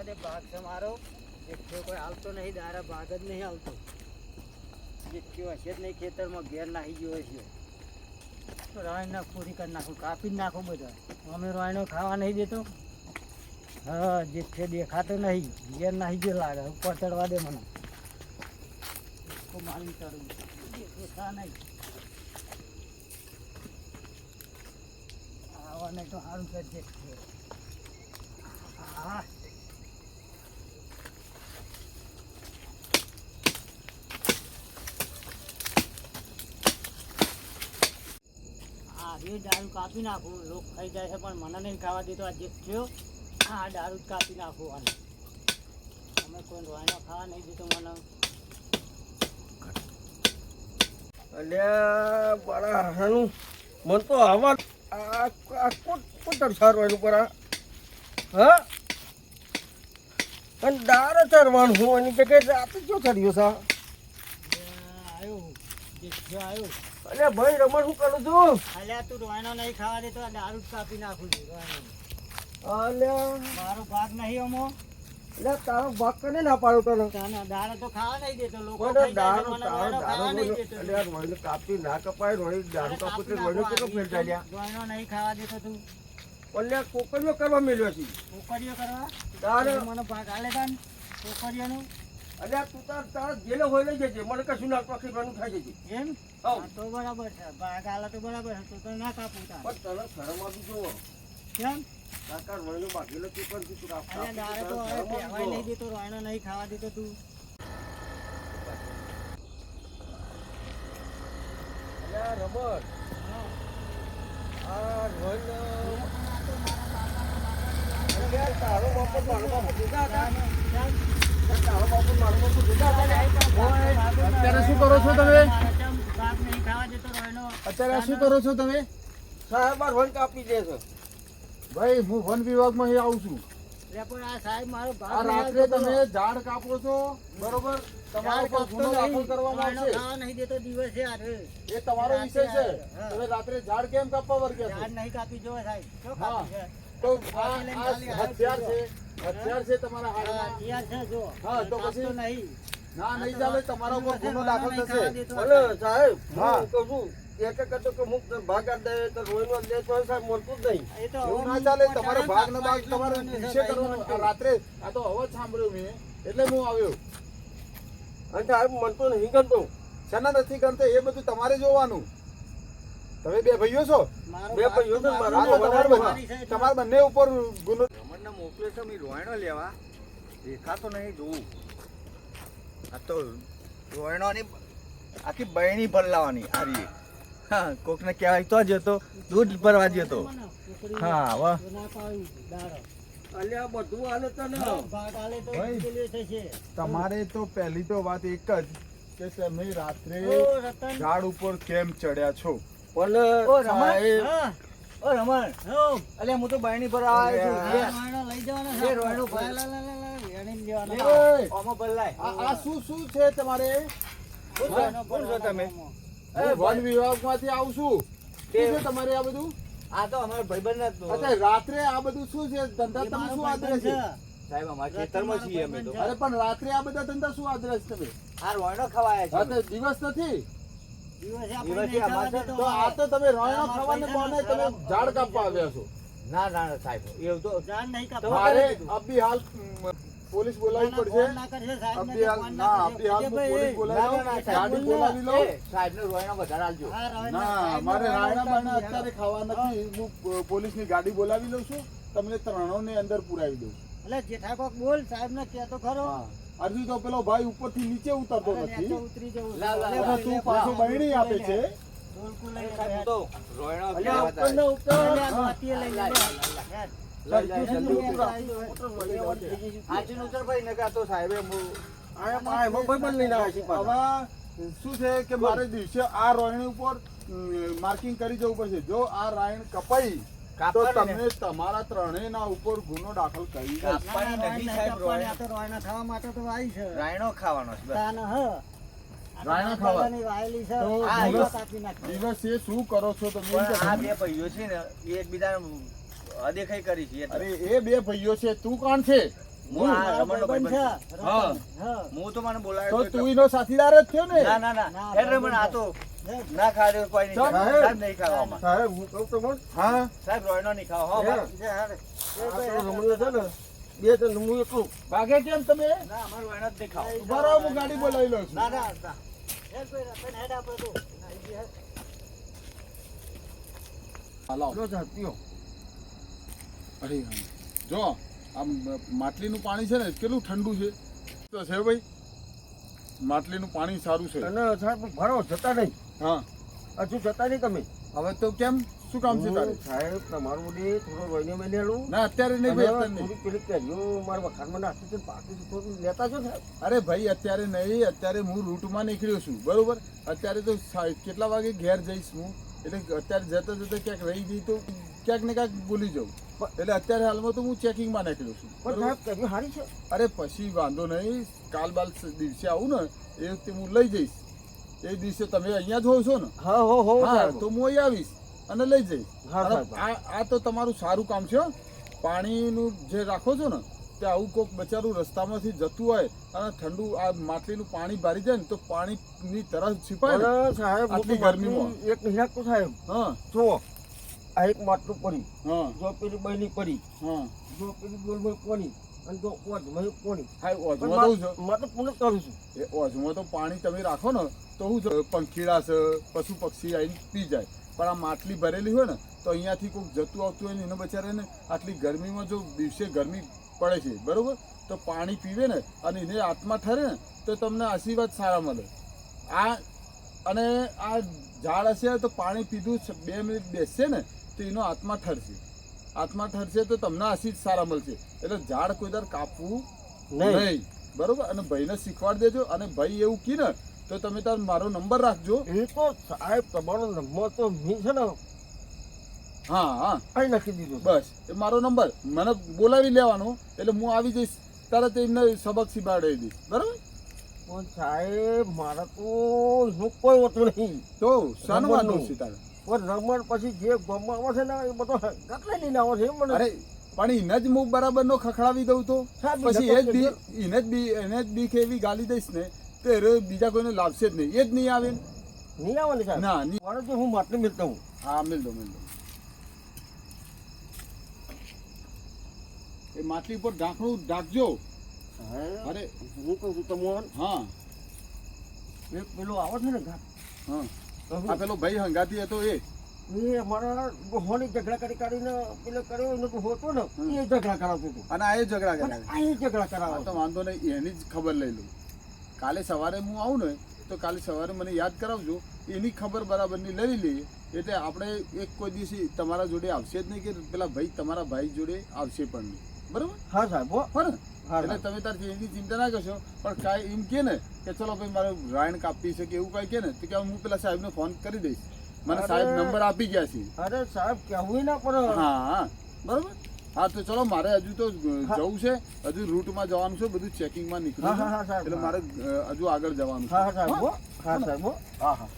દે ભાગ છે મારો જેઠ્યો કોઈ હાલતો નહીં દારા ભાગ જ નહીં હાલતો જેઠ્યો હશે જ નહીં ખેતરમાં ઘેર નાખી ગયો છે તો રાયણ પૂરી કરી નાખું કાપી જ નાખું બધા અમે રાયણો ખાવા નહીં દેતો હા જેઠ્યો દેખાતો નહીં ઘેર નાખી ગયો લાગે ઉપર ચડવા દે મને મારી ચડવું દેખા નહીં આવા નહીં તો સારું કરજે હા એ દારૂ કાપી નાખું લોક ખાઈ જાય છે પણ મને નહીં ખાવા દેતો આ જે થયો આ દારૂ જ કાપી નાખું અને અમે કોઈ રોયનો ખાવા નહીં દેતો મને અલ્યા બરા હાનું મન તો આવા આ કોટર સારવાનું પર હા અને દારૂ ચરવાનું હું એની જગ્યાએ રાતે જો ચડ્યો સા આવ્યો જે થયો આવ્યો અલ્યા ભાઈ રમણ શું કરું છું અલ્યા તું રોયનો નહીં ખાવા દેતો આ દારૂ જ કાપી નાખું છું રોયનો અલ્યા મારો ભાગ નહીં અમો અલ્યા તારો ભાગ કને ના પાડો તને દારૂ તો ખાવા નહીં દેતો લોકો મને ખાઈ જાય છે, દારૂ મને રોયનો ખાવા નહીં દેતો અલ્યા રોયને કાપી ના કપાય રોય દારૂ કાપું તે રોયનો કેટલો ફેર ચાલ્યા રોયનો નહીં ખાવા દેતો તું અલ્યા કોકરીઓ કરવા મેલ્યો છે પોકરીઓ કરવા તારે મને ભાગ આલે તાન પોકરીઓનું અલ્યા તું તારા જેલો હોય લઈ જજે મને કશું ના પકડવાનું થાય છે એમ હઉ. હા, તો બરાબર છે ભાગ આલે તો બરાબર છે તો ના કાપું તાર પણ તને શરમ આવી જુઓ કેમ કાકા રોયનો બાગેલો તું પણ તું અલ્યા દારૂ તો હવે પહેવાય નહીં દેતો રોયનો નહીં ખાવા દેતો તું અલ્યા રબર આ રોયનો અલ્યા તારો બાપો મારો બાપો જુદા હતા તારો બાપો મારો બાપો જુદા હતા અત્યારે શું કરો છો તમે ભાગ નહીં ખાવા દેતો રોયનો અત્યારે શું કરો છો તમે સાહેબ આ રોયન કાપી દે છે ભાઈ હું વન વિભાગમાં અહીં આવું છું લે પણ આ સાહેબ મારો ભાગ આ નહીં રાત્રે આપતો. તમે ઝાડ કાપો છો બરોબર તમારા ઝાડ ઉપર કાપતો ગુનો દાખલ નહીં. કરવામાં રોયનો આવશે ખાવા નહીં દેતો દિવસે આજે એ તમારો વિષય છે હા. તમે રાત્રે ઝાડ કેમ કાપવા વર્ગ્યા ઝાડ છો નહીં કાપી જોવે સાહેબ શું હા. કાપી છે તો આ હથિયાર છે તમારા હાથમાં હથિયાર છે જો હા, તો કાપતો પછી? નહીં ના નહીં ચાલે તમારા ઉપર ગુનો દાખલ થશે ભલે સાહેબ હા. હું કહું છું એક કરતો કે મુક્ત ભાગ આ દે તો રોયનો દે તો સાહેબ મળતું જ નહીં એ તો એવું હવે ના હું ચાલે પોતાના તમારે ભાગ ના ભાગ એટલો તમારે મને છે, વિશે ભાઈ કરવાનો મને આ રાત્રે આ તો અવાજ સાંભળ્યો મેં એટલે હું આવ્યો અને સાહેબ મળતું નહીં કરતો શાના નથી કરતો એ બધું તમારે જોવાનું તમે બે ભાઈઓ છો મારો બે ભાગ ભાઈઓ તો છે, મારો મારા ભાગ વધારે મારી છે, તમારા બંને ઉપર ગુનો રમણને મોકલ્યો છે મેં રોયણો લેવા દેખાતો નહીં જોવું આ તો રોયણોની આખી બહેણી ભરલાવાની આ રહી હા કોકને કહેવાય તો જતો દૂધ ભરવા જતો મને છોકરી હા વાહ તો ના પાડું દાડો અલ્યા બધું હાલે તને ભાગ આલે તો ભાઈ. પેલું થશે તમારે તો પહેલી તો વાત એક જ કે તમે રાત્રે ઓ રતન ઝાડ ઉપર કેમ ચડ્યા છો પણ ઓ રમણ સાહેબ હા ઓ રમણ હો અલ્યા હું તો બહેણી ભરવા આવ્યો છું આ રોયણો લઈ જવાનો છે એ રોયણો લા, લા, લા, લા, લા, વેણીને લેવાનો. લે. ઓમાં ભરલાય આ શું છે તમારે રોયણો કોણ છો તમે? ભરવાનો. હું વન વિભાગમાંથી આવું છું શું છે તમારે આ બધું આ તો અમારા ભાઈબંધ અચ્છા રાત્રે આ બધું શું છે ધંધા એ તમે મારો શું ભાઈબંધ આદરે છે સાહેબ અમારા ખેતરમાં છીએ અમે તો અરે પણ રાત્રે આ બધા ધંધા શું આદરે છે તમે આ રોયણો ખવાયા હા છે તો દિવસ નથી દિવસે આપણે દિવસે નહીં ખાવા અમારે દેતો તો આ તો તમે રોયણો ખાવાને બહાને તમે ઝાડ કાપવા આવ્યા છો ના ના ના, સાહેબ એવું તો જાન નહીં કાપવા. મારે અભી હાલ પોલીસ બોલાવવી ફોન પડશે ના કરશે, સાહેબને અભી તો હાલ ફોન ના કરશે. અભી હાલ ભાઈ, પોલીસ બોલાવી ના, ના, લો સાહેબ, ગાડી બોલાવી લો સાહેબને રોયણો વધારે આલજો હા, રોયણો, ના સાહેબને મારે રોયણો રાયણા બાયણા કાપી અત્યારે ખાવા નથી હું પોલીસની ગાડી બોલાવી લઉં છું તમને ત્રણોને અંદર પુરાવી દઉં એટલે જેઠા કોક બોલ સાહેબને કહેતો ખરો. હા હજુ તો પેલો ભાઈ ઉપરથી નીચે ઉતરતો અરે, નથી નેચે ઉતરી જવું છે. લાવ, લાવ, લે, લાવ, એટલે લે, તું પાછો બહેણી આપે છે ઢોલકું લઈ લે, સાહેબ હું તો રોયણો અલ્યા લેવા ઉપર ને ઉપર લે, આ દોતીએ લઈ લે, લે. લઈ જાય જલ્દી લે, ઉતરો. લે. આજનું ઉતર ભાઈ નકર આ તો સાહેબે હું આયા ભાઈ ભાઈ પણ લઈને આવ્યા છે પાછા. હવે શું છે કે મારે દિવસે આ રોયણી ઉપર માર્કિંગ કરી જવું પડશે જો આ રાયણ કપાઈ તો કાપવાની તમે તમારા ત્રણેયના ઉપર ગુનો દાખલ કરી દઈશ. કાપવાની ના, નથી રોયણ સાહેબ કાપવાની, રોયણ આ તો રોયણા ખાવા માટે તો વાઈ છે. રાયણો ખાવાનો છે બસ. તાને હ. આ તો રાયણા ખાવા. દાદાની વાયેલી છે. તો આ દિવસ- કાપી નાખી. દિવસે શું કરો છો તમે પણ આ બે ભાઈઓ છે ને એ એકબીજાને અદેખાઈ કરી છે અરે એટલે. એ બે ભાઈઓ છે તું કોણ છે હું આ મારો રમણનો ભાઈબંધ ભાઈબંધ છે. છું. હા. હા. હું તો મને બોલાયો તો તો તું એટલે- એનો સાથીદાર જ થયો ને ના ના ના ના, હેડ રમણ આ તો ના ખાડે કોઈ નહીં સાહેબ. ખાવા. સાહેબ નહીં ખાવામાં સાહેબ હું કહું તો મને હા સાહેબ રોયનો નહીં ખાવા હો હે. ભાઈ. જા, હાલે. એ ભાઈ, આ તો રમણીઓ છે ને બે જણ હું એકલું ભાગે કેમ તમે ના અમારે રોયનો જ નહીં ખાવા. ઉભા રહો, હું ગાડી બોલાવી લઉં છું ના ના ના. હેડ ભાઈ, રતન હેડ આપણે તો. ના, ઈ હેડ. હાલો લો સાહેબ પીઓ અરે હા. જો આમ માટલીનું પાણી છે ને કેટલું ઠંડુ છે તો છે ભાઈ માટલીનું પાણી સારું છે અને સાહેબ ભરો જતા નહીં હા હજુ જતા નહીં તમે હવે તો કેમ શું કામ છે તારે હું સાહેબ તમારું બધે થોડો રોઈને મેલેલું ના અત્યારે નહીં ભાઈ અત્યારે નહીં થોડી પેલી કેરીઓ મારા વખાણમાં નાખી છે પાકી છે થોડું લેતા છો સાહેબ અરે ભાઈ અત્યારે નહીં અત્યારે હું રૂટમાં નીકળ્યો છું બરોબર અત્યારે તો કેટલા વાગે ઘેર જઈશ હું એટલે અત્યારે જતા જતા ક્યાંક રહી જઈ તો ક્યાંક ને ક્યાંક ભૂલી જાઉં એટલે અત્યારે હાલમાં તો હું ચેકિંગમાં નીકળ્યો છું પણ બરોબર? સાહેબ કેરીઓ સારી છે અરે પછી વાંધો નહીં કાલ બાલ દિવસે આવું ને એ વખતે હું લઈ જઈશ એ દિવસે તમે અહીંયા જ હોવ છો ને હા હો હા સાહેબ તો હું અહીં આવીશ અને લઈ જઈશ હા, અને સાહેબ. આ તો તમારું સારું કામ છે હો. પાણીનું જે રાખો છો ને તે આવું કોઈક બચારું રસ્તામાંથી જતું હોય અને ઠંડુ આ માટલીનું પાણી ભરી જાય ને તો પાણીની તરસ છીપાય ને અને સાહેબ હું તો આટલી ગરમીમાં. માટલી એક નહીં નાખતો સાહેબ હા જો આ એક માટલું પડી હા જો પેલી બહેની પડી હા જો પેલી ગોલમાં કોની અને જો ઓજમાં કોની હા પણ ઓજમાં તો છું માં તો પૂર્ણ કરું છું એ ઓજમાં તો પાણી તમે રાખો ને તો હું પંખીડા છે પશુ પક્ષી આવીને પી જાય પણ આ માટલી ભરેલી હોય ને તો અહીંયાથી કોઈક જતું આવતું હોય ને એને બચારાને આટલી ગરમીમાં જો દિવસે ગરમી પડે છે બરોબર તો પાણી પીવે ને અને એને આત્મા ઠરે ને તો તમને આશીર્વાદ સારા મળે આ અને આ ઝાડ હશે તો પાણી પીધું 2 મિનિટ બેસશે ને તો એનો આત્મા ઠરશે આત્મા ઠરશે તો તમને આશીર્વાદ સારા મળશે એટલે ઝાડ કોઈ દર કાપવું નહીં નહીં બરોબર અને ભાઈને શીખવાડી દેજો અને ભાઈ એવું કી ને તો તમે તાર મારો નંબર રાખજો એ તો સાહેબ તમારો નંબર તો મેં છે ને હા હા અહીં લખી દીધું બસ એ મારો નંબર મને બોલાવી લેવાનો એટલે હું આવી જઈશ તરત એમને સબક શીખવાડી દઈશ બરાબર પણ સાહેબ મારા તો એનું કોઈ હોતું નહીં તો શાનો વાંધો રમણનું. છે તારે પણ રમણ પછી જે ગમમાં આવે છે ને એ બધો ગાટલે લઈને આવે છે એમ મને અરે પણ એને જ હું બરાબર નો ખખડાવી દઉં તો સાહેબ, પછી બીજા એ જ બી એને જ બીક એવી ગાલી દઈશ ને તો એ બીજા કોઈને લાવશે જ નહીં એ જ નહીં આવે ને. નહીં આવે ને સાહેબ ના નહીં મારે તો હું માટલી મિલતા હું હા મિલ દો એ માટલી ઉપર ઢાંકણું ઢાંકજો સાહેબ અરે હું કહું છું તમને હા એક પેલો આવે છે ને ઘાટ હા તો આ પેલો ભાઈ હંગાતી હતો એ એ અમારા હોની ઝઘડા કરીને પેલો કર્યો એને તો હોતો ને એ ઝઘડા કરાવતો હતો અને આ એ ઝઘડા અને કર્યા આ એ ઝઘડા આ કરાવતો તો વાંધો નહીં એની જ ખબર લઈ લઉં કાલે સવારે હું આવું ને તો કાલે સવારે મને યાદ કરાવજો એની ખબર બરાબરની લઈ લઈએ એટલે આપણે એક કોઈ દિવસ તમારા જોડે આવશે જ નહીં કે પેલા ભાઈ તમારા ભાઈ જોડે આવશે પણ નહીં બરાબર હા સાહેબ હો હો ને હા એટલે તમે તાર એની ચિંતા ના કરશો પણ કાંઈ એમ કે ને કે ચલો ભાઈ મારે રાયણ કાપી છે કે એવું કાંઈ કે ને તો કે હું પેલા સાહેબને ફોન કરી દઈશ મને અરે. સાહેબ નંબર આપી ગયા છે અરે સાહેબ કહેવું ના પડે હા હા બરાબર હા તો ચલો મારે હજુ તો જવું છે હજુ રૂટમાં જવાનું છે બધું ચેકિંગમાં હા નીકળ્યું હા હા છે સાહેબ એટલે મારે હજુ આગળ જવાનું હા હા છે સાહેબ હો હા સાહેબ હો હા હા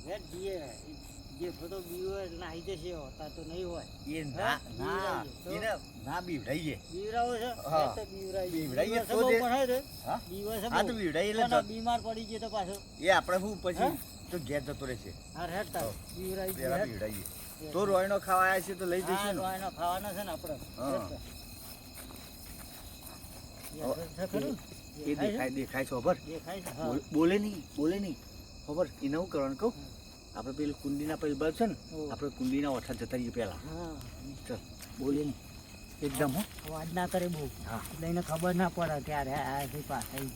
હેડ જઈએ. જે બધો બીવો એટલે નાહી જશે હોતા તો નહીં હોય એ ના ના બીવડાવીએ. એને ના બીવડાવીએ. બીવરાવો છે હા. હેડ તો બીવરાવીએ. બીવડાવીએ બીવર છે તો બહુ જ. પણ હે રે. હા? બીવર છે હા બહુ. તો બીવડાવીએ એટલે અને તો- બીમાર પડી ગયો તો પાછો એ આપણે શું પછી હા? તો ઘેર જતો રહેશે હા હેડ તાર બીવરાવી પેલા હેડ. બીવડાવીએ તો રોયનો ખાવા આવ્યા છે તો લઈ હા, જઈશું ને. રોયનો ખાવાનો છે ને આપણે હા. હેડ તાર. છે ખરું? એ દેખાય છે? દેખાય છે ખબર દેખાય છે હા. બોલે નહીં ખબર એને શું કરવાનું કહું આપણે પેલું કુંડીના પેલું બલ્બ છે ને ઓહ. આપણે કુંડીના ઓઠા જતા રહીએ પહેલા હા. ચલ બોલે નહીં એકદમ હો અવાજ ના કરે બહુ હા. એટલે એને ખબર ના પડે ત્યારે આ છે પાછા ઈ.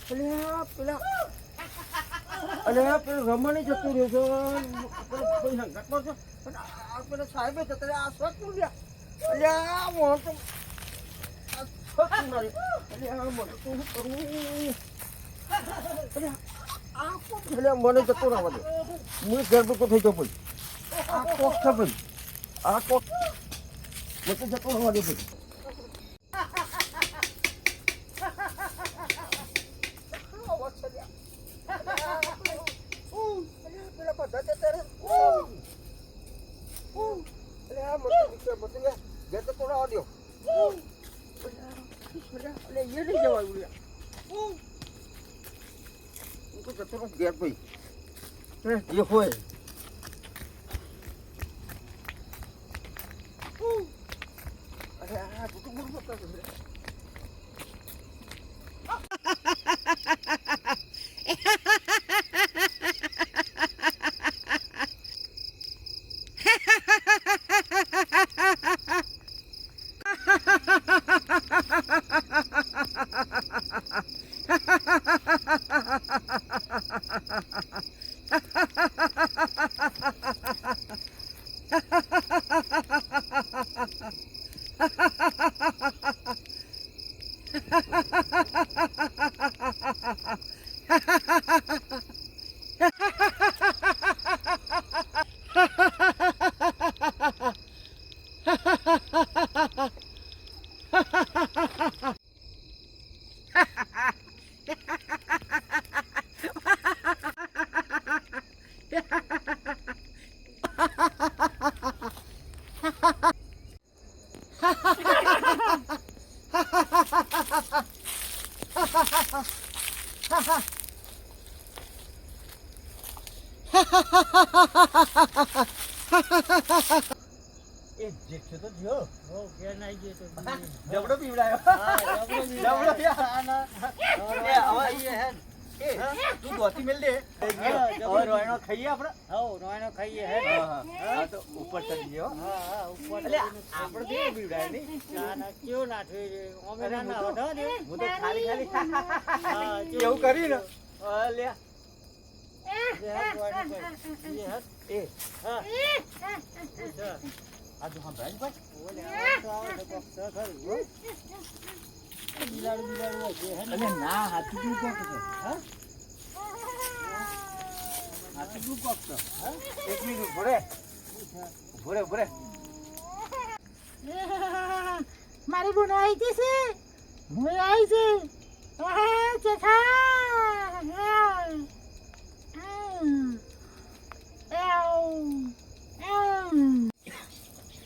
પેલા પેલા અરે પેલું રમણી જતું રહ્યો છે પેલો કોઈ હંગાતમાં છે અને આ પેલા સાહેબે જતા રહ્યા આ શોખ તું લ્યા અલ્યા મોહ તો આ થતું ના રે. અલ્યા મને તો શું કરવું? અલ્યા આ કોક છે લ્યા, મને જતો રહેવા દે. હું ઘર ભેગો થઈ જાઉં ભાઈ. આ કોક છે ભાઈ, આ કોક મને તો જતો રહેવા દે ભાઈ. પેલા બધા જતા રહે. અલ્યા મને તો વિચાર મને લ્યા ઘેર જતો રહેવા દ્યો. અલ્યા એ નહીં જવાયું લ્યા. હું તો જતો રહું ઘેર ભાઈ. જે હોય અરે આ તું બરોબર કરતો છે. એ જેઠ્યો તો થયો. હો ઘેર નાઈ ગયો તો જબડો પીવડાયો. હા જબરો જબરો યાર. આના એ હવે ઈ હેન. એ તું દોતી મેલ દે. હવે રોયણો ખાઈએ આપણે. હો રોયનો ખાઈએ હે હા હા તો ઉપર ચડી ગયો. હા હા ઉપર એટલે આપણે તો એવું પીવડાય નહીં. ના ના કેવું નાઠવે છે અમે અરે ના હું તો- ના દે હું તો ખાલી હા એવું કરીને લ્યા જે હાથ રોયનો ખાય. જે હાથ એ હા આ તો સંભળાય ને ભાઈ. ઓલે આવાજ તો આવે છે કોક છે ખરું હો બિલાડું બિલાડું હોય છે હે ને અલે ના હાથી તું કોક છે. હા હાથી તું કોક છે. હા એક મિનિટ ઉભો રે. ઉભો રે ઉભો રે. મારી બોન આવી ગઈ છે હું આવી છે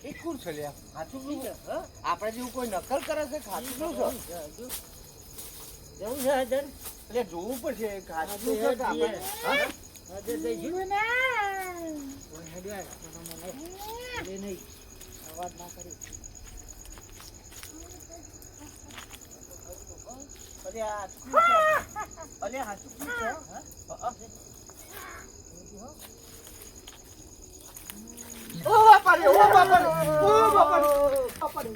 એ કુર છે લ્યા. હાથી તું છે. આપણે જેવું કોઈ નકલ કરે છે હાથી તું છે. જવું છે હાજર એટલે જોવું પડશે હાથી તું છે હા, કે આપણે હા? હાજર થઈ ગયું બોના કોઈ હેડ્યા મને એ નહીં અવાજ ના કરી અરે આ હાથી તું છે. અરે હાથી તું છે. હા? ઓ બાપા રે, ઓ બાપા રે, ઓ બાપા રે, બાપા રે.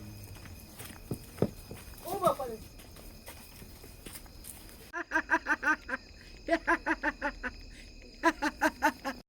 ઓ બાપા રે.